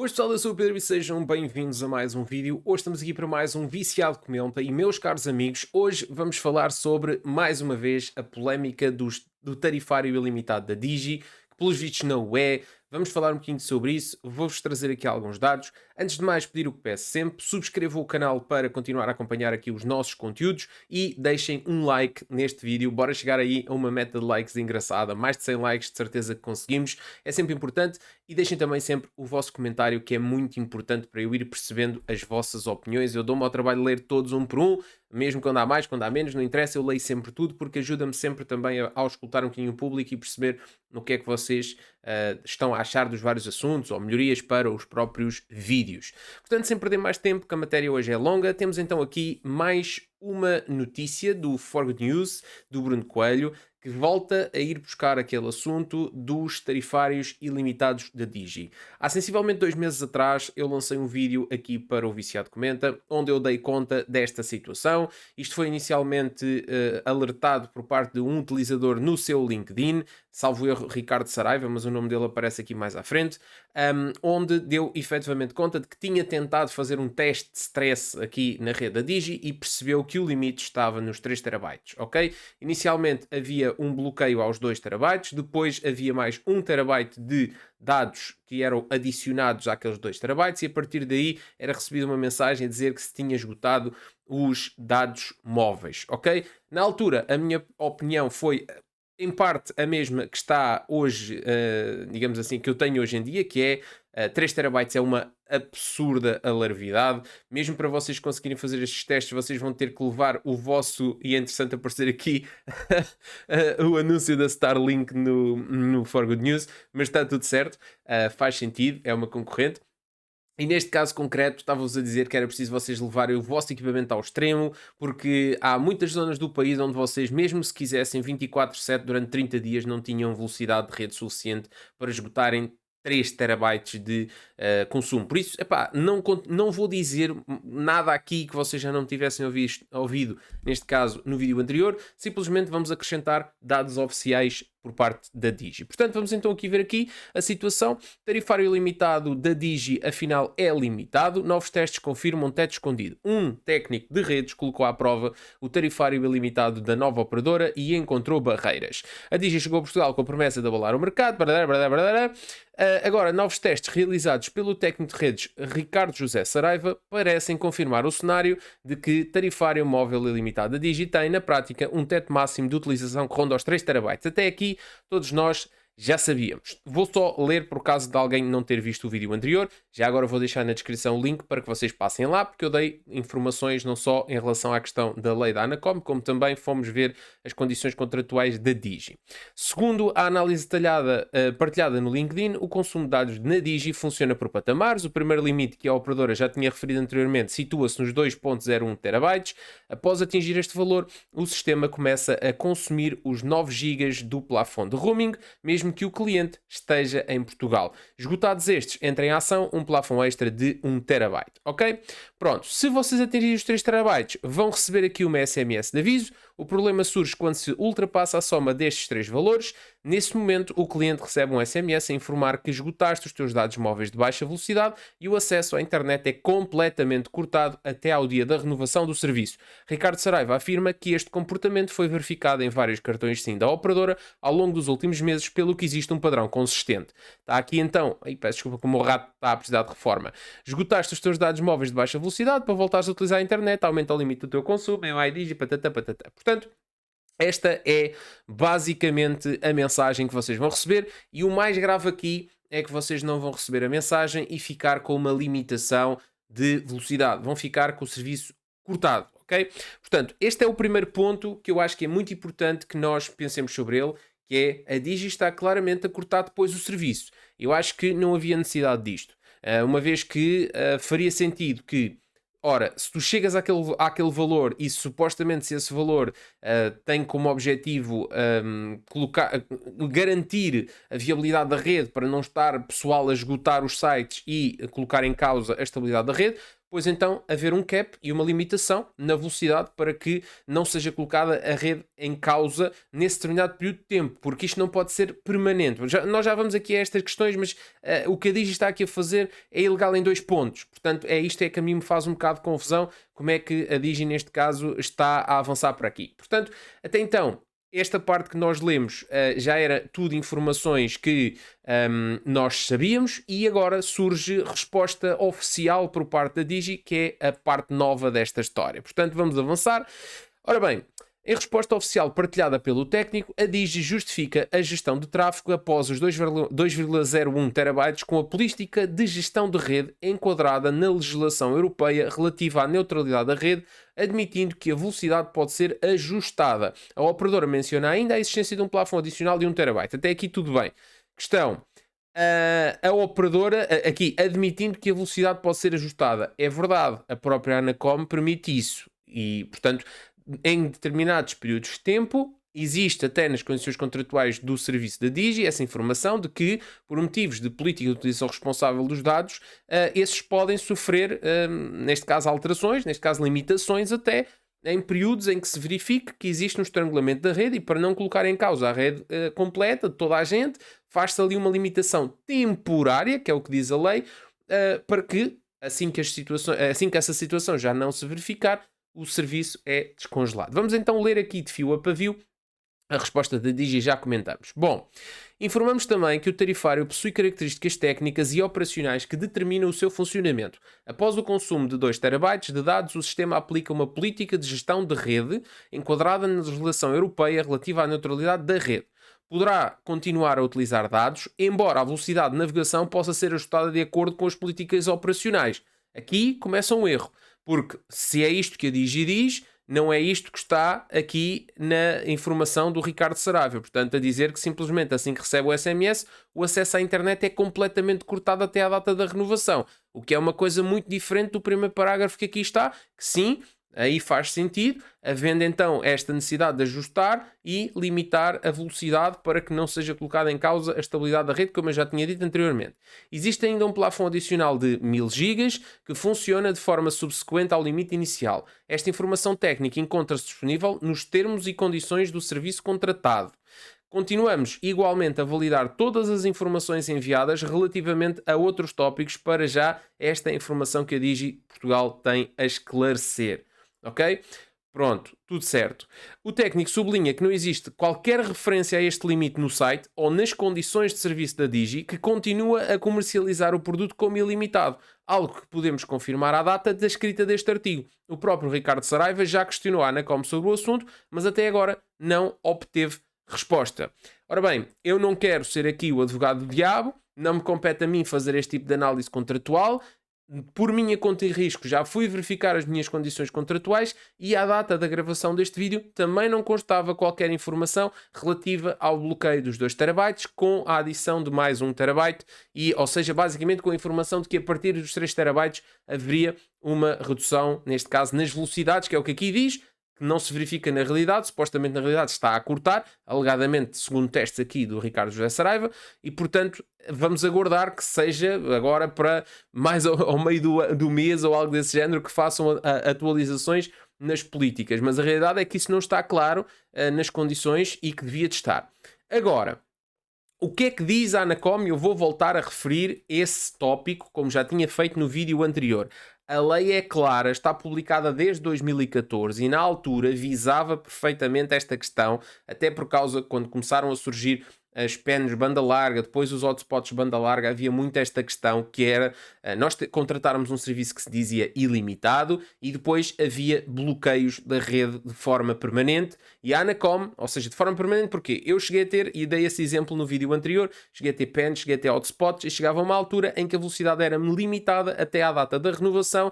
Boas pessoal, eu sou o Pedro e sejam bem-vindos a mais um vídeo. Hoje estamos aqui para mais um Viciado Comenta e meus caros amigos, hoje vamos falar sobre, mais uma vez, a polémica do tarifário ilimitado da Digi, que pelos vistos não o é. Vamos falar um pouquinho sobre isso, vou-vos trazer aqui alguns dados. Antes de mais, pedir o que peço sempre, subscrevam o canal para continuar a acompanhar aqui os nossos conteúdos e deixem um like neste vídeo. Bora chegar aí a uma meta de likes engraçada, mais de 100 likes, de certeza que conseguimos. É sempre importante e deixem também sempre o vosso comentário, que é muito importante para eu ir percebendo as vossas opiniões. Eu dou-me ao trabalho de ler todos um por um, mesmo quando há mais, quando há menos, não interessa, eu leio sempre tudo, porque ajuda-me sempre também a auscultar um bocadinho o público e perceber no que é que vocês estão a achar dos vários assuntos ou melhorias para os próprios vídeos. Portanto, sem perder mais tempo, que a matéria hoje é longa, temos então aqui mais uma notícia do For Good News, do Bruno Coelho, que volta a ir buscar aquele assunto dos tarifários ilimitados da Digi. Há sensivelmente 2 meses atrás eu lancei um vídeo aqui para o Viciado Comenta, onde eu dei conta desta situação. Isto foi inicialmente alertado por parte de um utilizador no seu LinkedIn, salvo erro Ricardo Saraiva, mas o nome dele aparece aqui mais à frente, onde deu efetivamente conta de que tinha tentado fazer um teste de stress aqui na rede da Digi e percebeu que o limite estava nos 3 terabytes, ok? Inicialmente havia um bloqueio aos 2 terabytes, depois havia mais 1 terabyte de dados que eram adicionados àqueles 2 terabytes e a partir daí era recebida uma mensagem a dizer que se tinha esgotado os dados móveis, ok? Na altura, a minha opinião foi em parte a mesma que está hoje, digamos assim, que eu tenho hoje em dia, que é 3 terabytes é uma absurda alarvidade. Mesmo para vocês conseguirem fazer estes testes, vocês vão ter que levar o vosso, e é interessante aparecer aqui o anúncio da Starlink no For Good News, mas está tudo certo, faz sentido, é uma concorrente. E neste caso concreto, estava-vos a dizer que era preciso vocês levarem o vosso equipamento ao extremo, porque há muitas zonas do país onde vocês, mesmo se quisessem 24/7 durante 30 dias, não tinham velocidade de rede suficiente para esgotarem 3 terabytes de consumo. Por isso, epá, não vou dizer nada aqui que vocês já não tivessem ouvido, neste caso, no vídeo anterior. Simplesmente vamos acrescentar dados oficiais por parte da Digi. Portanto, vamos então aqui ver aqui a situação. Tarifário ilimitado da Digi, afinal, é limitado. Novos testes confirmam teto escondido. Um técnico de redes colocou à prova o tarifário ilimitado da nova operadora e encontrou barreiras. A Digi chegou a Portugal com a promessa de abalar o mercado. Agora, novos testes realizados pelo técnico de redes Ricardo José Saraiva parecem confirmar o cenário de que tarifário móvel ilimitado da Digi tem, na prática, um teto máximo de utilização que ronda aos 3 terabytes. Até aqui, todos nós já sabíamos. Vou só ler por caso de alguém não ter visto o vídeo anterior. Já agora vou deixar na descrição o link para que vocês passem lá, porque eu dei informações não só em relação à questão da lei da Anacom, como também fomos ver as condições contratuais da Digi. Segundo a análise detalhada partilhada no LinkedIn, o consumo de dados na Digi funciona por patamares. O primeiro limite, que a operadora já tinha referido anteriormente, situa-se nos 2.01 terabytes. Após atingir este valor, o sistema começa a consumir os 9 GB do plafond de roaming, mesmo que o cliente esteja em Portugal. Esgotados estes, entra em ação um plafond extra de 1 terabyte, ok? Pronto, se vocês atingirem os 3 terabytes, vão receber aqui uma SMS de aviso. O problema surge quando se ultrapassa a soma destes 3 valores. Nesse momento, o cliente recebe um SMS a informar que esgotaste os teus dados móveis de baixa velocidade e o acesso à internet é completamente cortado até ao dia da renovação do serviço. Ricardo Saraiva afirma que este comportamento foi verificado em vários cartões SIM da operadora ao longo dos últimos meses, pelo que existe um padrão consistente. Está aqui então, peço desculpa como o rato está a precisar de reforma. Esgotaste os teus dados móveis de baixa velocidade, para voltares a utilizar a internet, aumenta o limite do teu consumo, em iDigi, patata. Portanto, esta é basicamente a mensagem que vocês vão receber e o mais grave aqui é que vocês não vão receber a mensagem e ficar com uma limitação de velocidade. Vão ficar com o serviço cortado, ok? Portanto, este é o primeiro ponto que eu acho que é muito importante que nós pensemos sobre ele, que é a Digi está claramente a cortar depois o serviço. Eu acho que não havia necessidade disto. Uma vez que faria sentido que, ora, se tu chegas àquele valor e supostamente se esse valor tem como objetivo garantir a viabilidade da rede para não estar pessoal a esgotar os sites e a colocar em causa a estabilidade da rede, pois então haver um cap e uma limitação na velocidade para que não seja colocada a rede em causa nesse determinado período de tempo, porque isto não pode ser permanente. Nós já vamos aqui a estas questões, mas o que a Digi está aqui a fazer é ilegal em 2 pontos. Portanto, isto é que a mim me faz um bocado de confusão, como é que a Digi neste caso está a avançar por aqui. Portanto, até então, esta parte que nós lemos já era tudo informações que nós sabíamos, e agora surge resposta oficial por parte da Digi, que é a parte nova desta história. Portanto, vamos avançar. Ora bem, em resposta oficial partilhada pelo técnico, a Digi justifica a gestão de tráfego após os 2,01 terabytes com a política de gestão de rede enquadrada na legislação europeia relativa à neutralidade da rede, admitindo que a velocidade pode ser ajustada. A operadora menciona ainda a existência de um plafond adicional de 1 terabyte. Até aqui tudo bem. Questão. A operadora, aqui, admitindo que a velocidade pode ser ajustada. É verdade, a própria Anacom permite isso. E, portanto, em determinados períodos de tempo, existe até nas condições contratuais do serviço da Digi essa informação de que, por motivos de política de utilização responsável dos dados, esses podem sofrer, neste caso, alterações, neste caso, limitações até, em períodos em que se verifique que existe um estrangulamento da rede, e para não colocar em causa a rede completa de toda a gente, faz-se ali uma limitação temporária, que é o que diz a lei, para que, assim que essa situação já não se verificar, o serviço é descongelado. Vamos então ler aqui de fio a pavio a resposta da Digi, já comentamos. Bom, informamos também que o tarifário possui características técnicas e operacionais que determinam o seu funcionamento. Após o consumo de 2 terabytes de dados, o sistema aplica uma política de gestão de rede enquadrada na legislação europeia relativa à neutralidade da rede. Poderá continuar a utilizar dados, embora a velocidade de navegação possa ser ajustada de acordo com as políticas operacionais. Aqui começa um erro, porque se é isto que a Digi diz, não é isto que está aqui na informação do Ricardo Saraiva. Portanto, a dizer que simplesmente assim que recebe o SMS, o acesso à internet é completamente cortado até à data da renovação. O que é uma coisa muito diferente do primeiro parágrafo que aqui está, que sim, aí faz sentido, havendo então esta necessidade de ajustar e limitar a velocidade para que não seja colocada em causa a estabilidade da rede, como eu já tinha dito anteriormente. Existe ainda um plafond adicional de 1000 GB que funciona de forma subsequente ao limite inicial. Esta informação técnica encontra-se disponível nos termos e condições do serviço contratado. Continuamos igualmente a validar todas as informações enviadas relativamente a outros tópicos. Para já, esta é a informação que a Digi Portugal tem a esclarecer. Ok? Pronto, tudo certo. O técnico sublinha que não existe qualquer referência a este limite no site ou nas condições de serviço da Digi, que continua a comercializar o produto como ilimitado, algo que podemos confirmar à data da escrita deste artigo. O próprio Ricardo Saraiva já questionou a Anacom sobre o assunto, mas até agora não obteve resposta. Ora bem, eu não quero ser aqui o advogado do diabo, não me compete a mim fazer este tipo de análise contratual. Por minha conta e risco, já fui verificar as minhas condições contratuais e à data da gravação deste vídeo também não constava qualquer informação relativa ao bloqueio dos 2 terabytes com a adição de mais 1 terabyte, ou seja, basicamente com a informação de que a partir dos 3 terabytes haveria uma redução, neste caso nas velocidades, que é o que aqui diz, que não se verifica na realidade, supostamente na realidade está a cortar, alegadamente segundo testes aqui do Ricardo José Saraiva, e portanto vamos aguardar que seja agora para mais ao meio do mês ou algo desse género que façam atualizações nas políticas, mas a realidade é que isso não está claro nas condições e que devia de estar. Agora, o que é que diz a Anacom? Eu vou voltar a referir esse tópico, como já tinha feito no vídeo anterior. A lei é clara, está publicada desde 2014 e na altura visava perfeitamente esta questão, até por causa quando começaram a surgir as pens banda larga, depois os hotspots banda larga, havia muito esta questão que era nós contratarmos um serviço que se dizia ilimitado e depois havia bloqueios da rede de forma permanente e a Anacom, ou seja, de forma permanente, porque eu cheguei a ter, e dei esse exemplo no vídeo anterior, cheguei a ter pens, cheguei a ter hotspots e chegava a uma altura em que a velocidade era limitada até à data da renovação,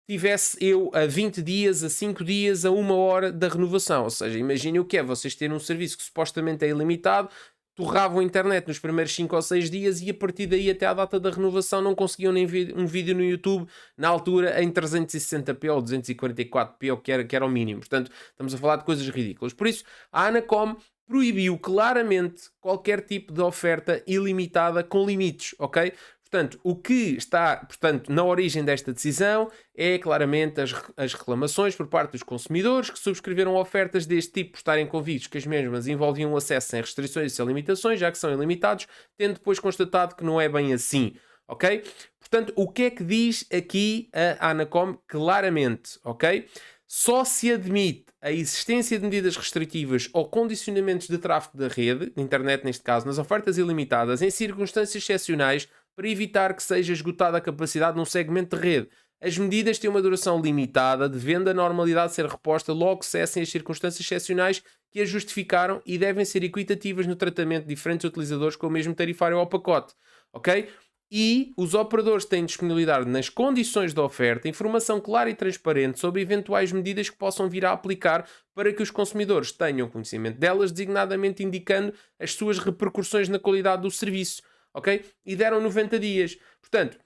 tivesse eu a 20 dias, a 5 dias, a 1 hora da renovação. Ou seja, imaginem o que é vocês terem um serviço que supostamente é ilimitado, torravam a internet nos primeiros 5 ou 6 dias e a partir daí até à data da renovação não conseguiam nem ver um vídeo no YouTube na altura em 360p ou 244p, ou que era o mínimo. Portanto, estamos a falar de coisas ridículas. Por isso, a Anacom proibiu claramente qualquer tipo de oferta ilimitada com limites, ok? Portanto, o que está, portanto, na origem desta decisão é claramente as reclamações por parte dos consumidores que subscreveram ofertas deste tipo por estarem convictos que as mesmas envolviam acesso sem restrições e sem limitações, já que são ilimitados, tendo depois constatado que não é bem assim, ok? Portanto, o que é que diz aqui a Anacom claramente, ok? Só se admite a existência de medidas restritivas ou condicionamentos de tráfego da rede, de internet neste caso, nas ofertas ilimitadas, em circunstâncias excepcionais, para evitar que seja esgotada a capacidade num segmento de rede. As medidas têm uma duração limitada, devendo a normalidade ser reposta logo que cessem as circunstâncias excepcionais que as justificaram e devem ser equitativas no tratamento de diferentes utilizadores com o mesmo tarifário ao pacote. Ok? E os operadores têm disponibilidade nas condições da oferta informação clara e transparente sobre eventuais medidas que possam vir a aplicar para que os consumidores tenham conhecimento delas, designadamente indicando as suas repercussões na qualidade do serviço. Ok? E deram 90 dias. Portanto,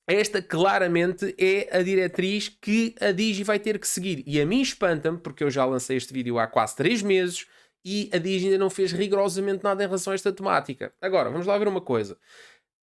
esta claramente é a diretriz que a Digi vai ter que seguir. E a mim espanta-me, porque eu já lancei este vídeo há quase 3 meses e a Digi ainda não fez rigorosamente nada em relação a esta temática. Agora, vamos lá ver uma coisa.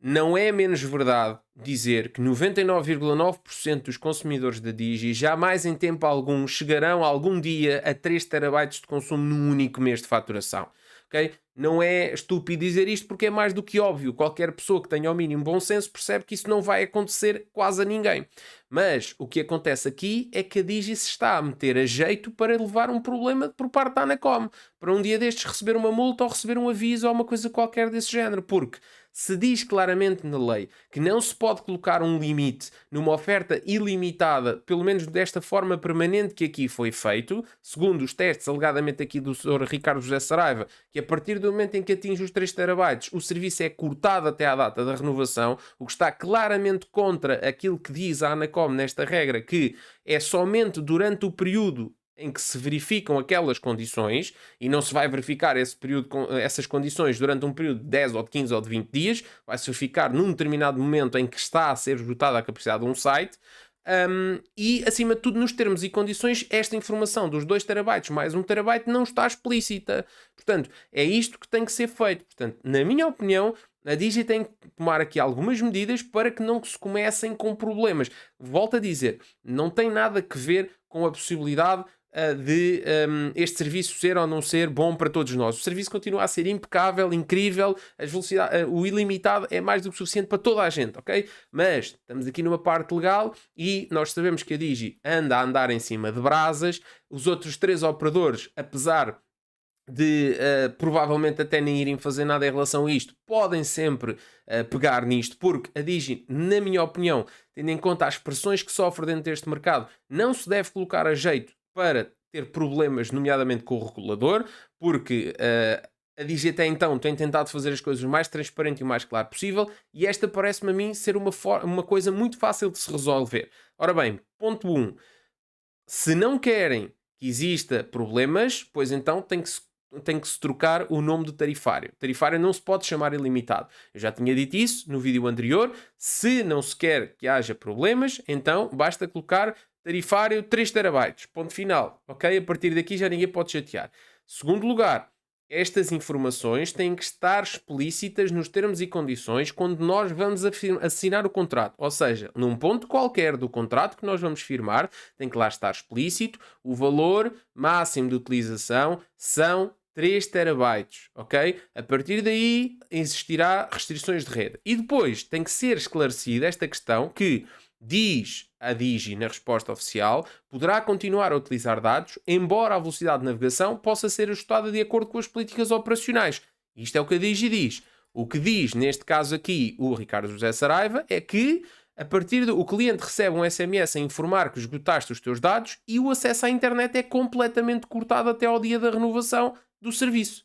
Não é menos verdade dizer que 99,9% dos consumidores da Digi jamais em tempo algum chegarão algum dia a 3 terabytes de consumo num único mês de faturação. Okay? Não é estúpido dizer isto porque é mais do que óbvio. Qualquer pessoa que tenha ao mínimo bom senso percebe que isso não vai acontecer quase a ninguém. Mas o que acontece aqui é que a Digi se está a meter a jeito para levar um problema por parte da Anacom. Para um dia destes receber uma multa ou receber um aviso ou uma coisa qualquer desse género. Porque se diz claramente na lei que não se pode colocar um limite numa oferta ilimitada, pelo menos desta forma permanente que aqui foi feito, segundo os testes alegadamente aqui do Sr. Ricardo José Saraiva, que a partir do momento em que atinge os 3 terabytes, o serviço é cortado até à data da renovação, o que está claramente contra aquilo que diz a Anacom nesta regra, que é somente durante o período em que se verificam aquelas condições e não se vai verificar esse período, essas condições durante um período de 10 ou de 15 ou de 20 dias, vai-se verificar num determinado momento em que está a ser esgotada a capacidade de um site. E, acima de tudo, nos termos e condições, esta informação dos 2 terabytes mais 1 terabyte não está explícita. Portanto, é isto que tem que ser feito. Portanto, na minha opinião, a Digi tem que tomar aqui algumas medidas para que não se comecem com problemas. Volto a dizer, não tem nada a ver com a possibilidade de este serviço ser ou não ser bom para todos nós. O serviço continua a ser impecável, incrível, o ilimitado é mais do que suficiente para toda a gente, ok? Mas estamos aqui numa parte legal e nós sabemos que a Digi anda a andar em cima de brasas. Os outros 3 operadores, apesar de provavelmente até nem irem fazer nada em relação a isto, podem sempre pegar nisto, porque a Digi, na minha opinião, tendo em conta as pressões que sofre dentro deste mercado, não se deve colocar a jeito para ter problemas, nomeadamente com o regulador, porque a Digi até então tem tentado fazer as coisas o mais transparente e o mais claro possível, e esta parece-me a mim ser uma coisa muito fácil de se resolver. Ora bem, ponto 1. Se não querem que exista problemas, pois então tem que se trocar o nome do tarifário. O tarifário não se pode chamar ilimitado. Eu já tinha dito isso no vídeo anterior. Se não se quer que haja problemas, então basta colocar tarifário 3 terabytes. Ponto final. Ok? A partir daqui já ninguém pode chatear. Segundo lugar, estas informações têm que estar explícitas nos termos e condições quando nós vamos assinar o contrato. Ou seja, num ponto qualquer do contrato que nós vamos firmar, tem que lá estar explícito o valor máximo de utilização são 3 terabytes, ok? A partir daí existirá restrições de rede. E depois tem que ser esclarecida esta questão que diz a Digi na resposta oficial, poderá continuar a utilizar dados, embora a velocidade de navegação possa ser ajustada de acordo com as políticas operacionais. Isto é o que a Digi diz. O que diz, neste caso aqui, o Ricardo José Saraiva, é que a partir do o cliente recebe um SMS a informar que esgotaste os teus dados e o acesso à internet é completamente cortado até ao dia da renovação do serviço.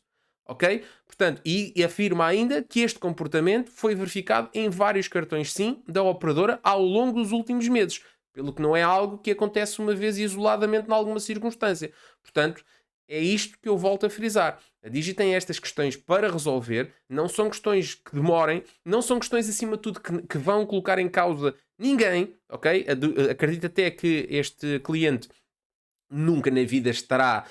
Ok? Portanto, e afirma ainda que este comportamento foi verificado em vários cartões SIM da operadora ao longo dos últimos meses, pelo que não é algo que acontece uma vez isoladamente em alguma circunstância. Portanto, é isto que eu volto a frisar. A Digi tem estas questões para resolver, não são questões que demorem, não são questões acima de tudo que vão colocar em causa ninguém, ok? Acredito até que este cliente nunca na vida estará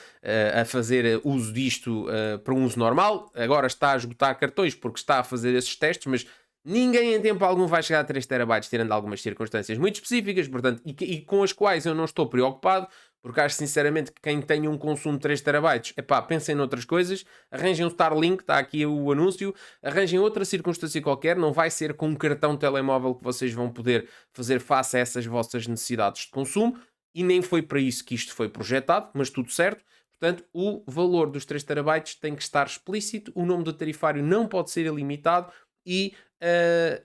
a fazer uso disto para um uso normal. Agora está a esgotar cartões porque está a fazer esses testes, mas Ninguém em tempo algum vai chegar a 3 terabytes, tirando algumas circunstâncias muito específicas, portanto, e com as quais eu não estou preocupado, porque acho sinceramente que quem tem um consumo de 3 terabytes, epá, pensem noutras coisas, arranjem um Starlink, está aqui o anúncio, arranjem outra circunstância qualquer, não vai ser com um cartão de telemóvel que vocês vão poder fazer face a essas vossas necessidades de consumo, e nem foi para isso que isto foi projetado, mas tudo certo. Portanto, o valor dos 3 terabytes tem que estar explícito, o nome do tarifário não pode ser ilimitado e,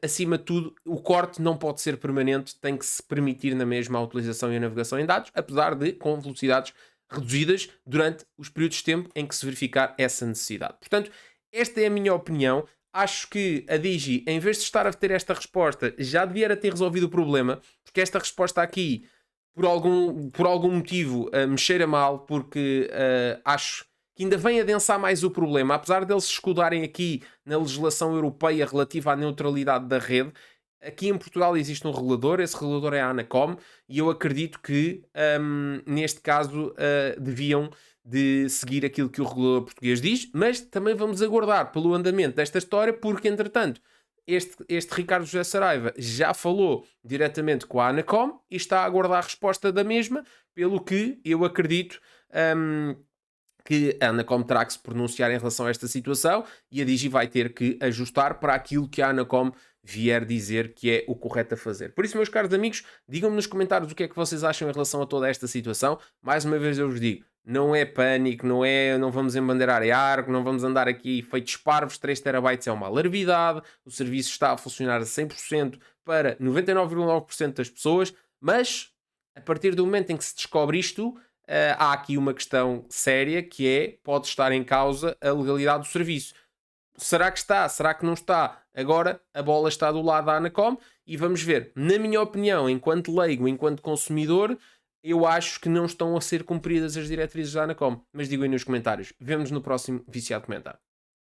acima de tudo, o corte não pode ser permanente, tem que se permitir na mesma a utilização e a navegação em dados, apesar de com velocidades reduzidas durante os períodos de tempo em que se verificar essa necessidade. Portanto, esta é a minha opinião. Acho que a Digi, em vez de estar a ter esta resposta, já devia ter resolvido o problema, porque esta resposta aqui, por algum motivo, me cheira mal, porque acho que ainda vem adensar mais o problema, apesar deles se escudarem aqui na legislação europeia relativa à neutralidade da rede. Aqui em Portugal existe um regulador, esse regulador é a Anacom, e eu acredito que neste caso deviam de seguir aquilo que o regulador português diz, mas também vamos aguardar pelo andamento desta história, porque entretanto este Ricardo José Saraiva já falou diretamente com a Anacom e está a aguardar a resposta da mesma, pelo que eu acredito que a Anacom terá que se pronunciar em relação a esta situação e a Digi vai ter que ajustar para aquilo que a Anacom vier dizer que é o correto a fazer. Por isso, meus caros amigos, digam-me nos comentários o que é que vocês acham em relação a toda esta situação. Mais uma vez eu vos digo, não é pânico, não vamos embandeirar a arco, não vamos andar aqui feitos parvos, 3 terabytes é uma alarvidade, o serviço está a funcionar a 100% para 99,9% das pessoas, mas a partir do momento em que se descobre isto, há aqui uma questão séria que é, pode estar em causa a legalidade do serviço. Será que está? Será que não está? Agora a bola está do lado da Anacom e vamos ver. Na minha opinião, enquanto leigo, enquanto consumidor, eu acho que não estão a ser cumpridas as diretrizes da Anacom. Mas digo aí nos comentários. Vemo-nos no próximo Viciado Comentar.